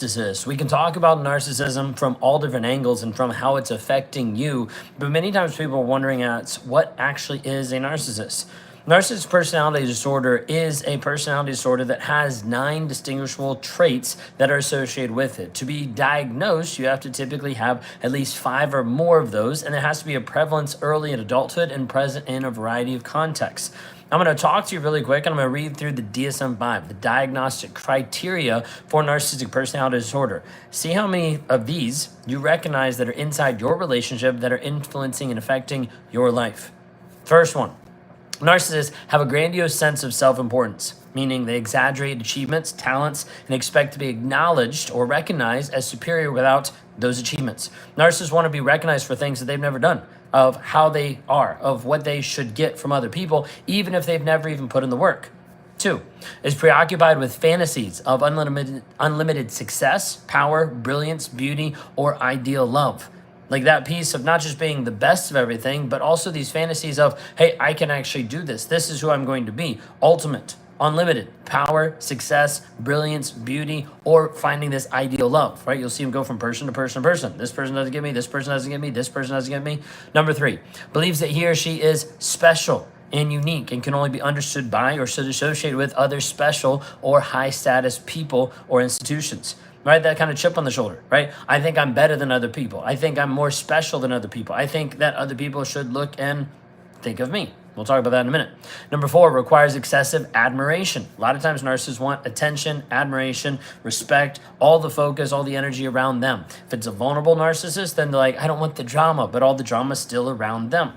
Narcissist. We can talk about narcissism from all different angles and from how it's affecting you, but many times people are wondering what actually is a narcissist. Narcissist personality disorder is a personality disorder that has 9 distinguishable traits that are associated with it. To be diagnosed, you have to typically have at least 5 or more of those, and there has to be a prevalence early in adulthood and present in a variety of contexts. I'm going to talk to you really quick, and I'm going to read through the DSM-5, the diagnostic criteria for narcissistic personality disorder. See how many of these you recognize that are inside your relationship that are influencing and affecting your life. First one, narcissists have a grandiose sense of self-importance, meaning they exaggerate achievements, talents, and expect to be acknowledged or recognized as superior without those achievements. Narcissists want to be recognized for things that they've never done, of how they are, of what they should get from other people, even if they've never even put in the work. 2, is preoccupied with fantasies of unlimited success, power, brilliance, beauty, or ideal love. Like that piece of not just being the best of everything, but also these fantasies of, hey, I can actually do this. This is who I'm going to be. Ultimate, unlimited power, success, brilliance, beauty, or finding this ideal love, right? You'll see him go from person to person to person. This person doesn't get me. This person doesn't get me. This person doesn't get me. Number 3, believes that he or she is special and unique and can only be understood by or should associate with other special or high status people or institutions. Right? That kind of chip on the shoulder, right? I think I'm better than other people. I think I'm more special than other people. I think that other people should look and think of me. We'll talk about that in a minute. Number 4, requires excessive admiration. A lot of times narcissists want attention, admiration, respect, all the focus, all the energy around them. If it's a vulnerable narcissist, then they're like, I don't want the drama, but all the drama is still around them.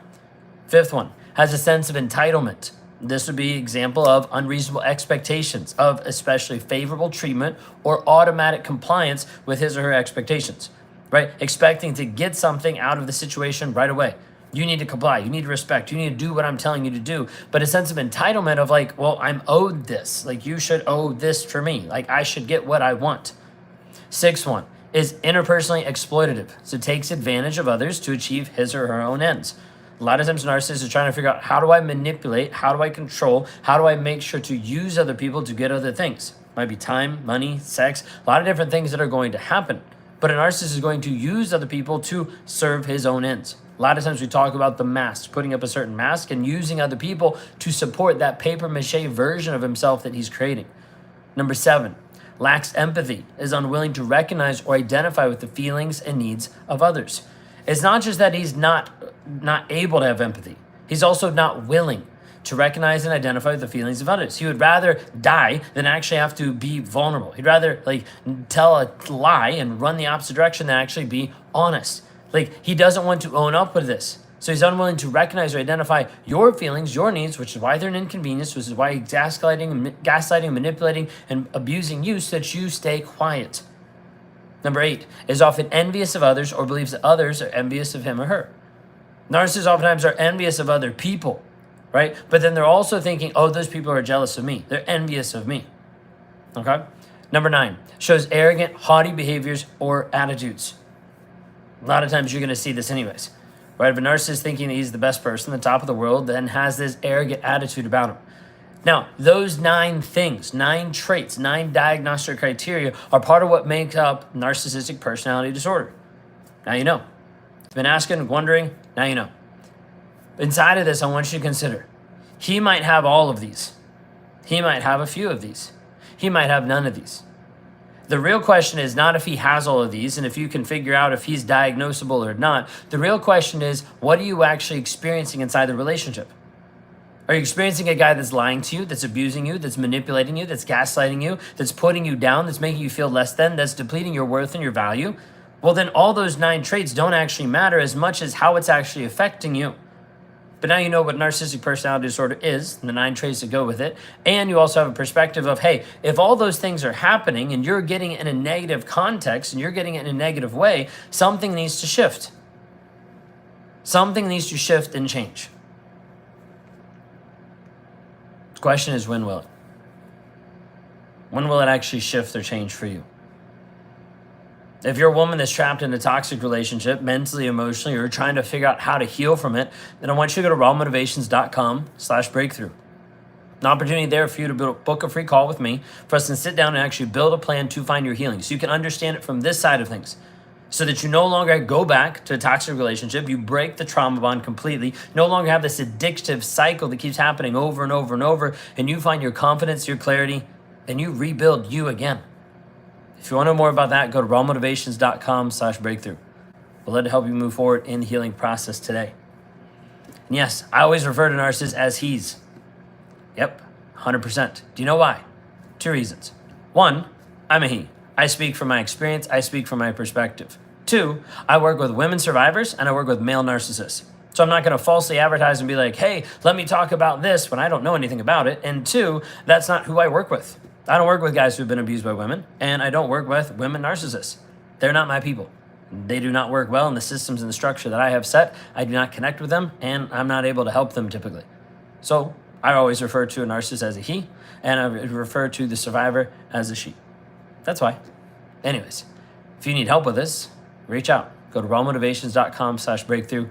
5th one, has a sense of entitlement. This would be an example of unreasonable expectations of especially favorable treatment or automatic compliance with his or her expectations, right? Expecting to get something out of the situation right away. You need to comply. You need to respect. You need to do what I'm telling you to do. But a sense of entitlement of like, well, I'm owed this. Like you should owe this for me. Like I should get what I want. 6th one is interpersonally exploitative. So takes advantage of others to achieve his or her own ends. A lot of times narcissists are trying to figure out, how do I manipulate? How do I control? How do I make sure to use other people to get other things? Might be time, money, sex, a lot of different things that are going to happen. But a narcissist is going to use other people to serve his own ends. A lot of times we talk about the mask, putting up a certain mask and using other people to support that paper mache version of himself that he's creating. Number 7, lacks empathy, is unwilling to recognize or identify with the feelings and needs of others. It's not just that he's not able to have empathy. He's also not willing to recognize and identify with the feelings of others. He would rather die than actually have to be vulnerable. He'd rather like tell a lie and run the opposite direction than actually be honest. Like he doesn't want to own up with this. So he's unwilling to recognize or identify your feelings, your needs, which is why they're an inconvenience, which is why he's gaslighting, manipulating, and abusing you so that you stay quiet. Number 8, is often envious of others or believes that others are envious of him or her. Narcissists oftentimes are envious of other people, right? But then they're also thinking, oh, those people are jealous of me. They're envious of me, okay? Number 9, shows arrogant, haughty behaviors or attitudes. A lot of times you're going to see this anyways, right? If a narcissist thinking that he's the best person, the top of the world, then has this arrogant attitude about him. Now, those 9 things, 9 traits, 9 diagnostic criteria are part of what makes up narcissistic personality disorder. Now you know. You've been asking, wondering, now you know. Inside of this, I want you to consider, he might have all of these. He might have a few of these. He might have none of these. The real question is not if he has all of these and if you can figure out if he's diagnosable or not. The real question is, what are you actually experiencing inside the relationship? Are you experiencing a guy that's lying to you, that's abusing you, that's manipulating you, that's gaslighting you, that's putting you down, that's making you feel less than, that's depleting your worth and your value? Well, then all those 9 traits don't actually matter as much as how it's actually affecting you. But now you know what narcissistic personality disorder is, and the 9 traits that go with it, and you also have a perspective of, hey, if all those things are happening and you're getting it in a negative context and you're getting it in a negative way, something needs to shift. Something needs to shift and change. Question is, when will it? When will it actually shift or change for you? If you're a woman that's trapped in a toxic relationship, mentally, emotionally, or trying to figure out how to heal from it, then I want you to go to rawmotivations.com/breakthrough. An opportunity there for you to book a free call with me for us to sit down and actually build a plan to find your healing so you can understand it from this side of things, so that you no longer go back to a toxic relationship. You break the trauma bond completely. You no longer have this addictive cycle that keeps happening over and over and over, and you find your confidence, your clarity, and you rebuild you again. If you want to know more about that, go to rawmotivations.com/breakthrough. We'll let it help you move forward in the healing process today. And yes, I always refer to narcissists as he's. Yep, 100%. Do you know why? 2 reasons. 1, I'm a he. I speak from my experience. I speak from my perspective. 2, I work with women survivors and I work with male narcissists. So I'm not going to falsely advertise and be like, hey, let me talk about this when I don't know anything about it. And 2, that's not who I work with. I don't work with guys who've been abused by women, and I don't work with women narcissists. They're not my people. They do not work well in the systems and the structure that I have set. I do not connect with them, and I'm not able to help them typically. So I always refer to a narcissist as a he, and I refer to the survivor as a she. That's why. Anyways, if you need help with this, reach out. Go to rawmotivations.com/breakthrough.